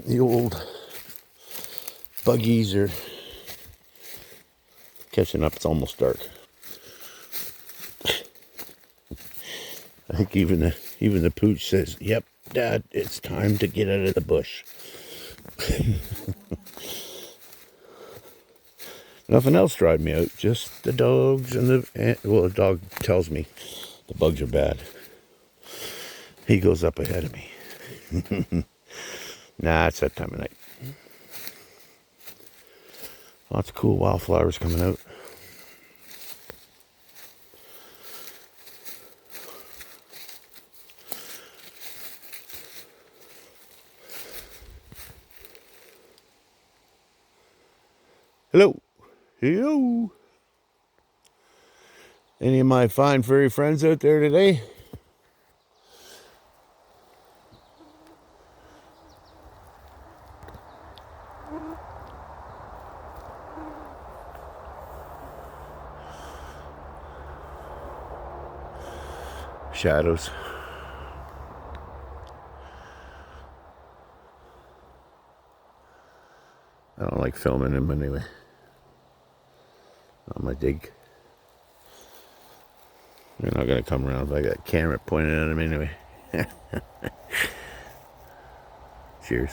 The old buggies are catching up. It's almost dark. I think even the pooch says, "Yep, Dad, it's time to get out of the bush." Nothing else drives me out. Just the dogs and the dog tells me the bugs are bad. He goes up ahead of me. Nah, it's that time of night. Lots of cool wildflowers coming out. Hello. Hello. Any of my fine furry friends out there today? Shadows. I don't like filming them anyway. Not my dig. They're not going to come around if I got a camera pointed at them anyway. Cheers.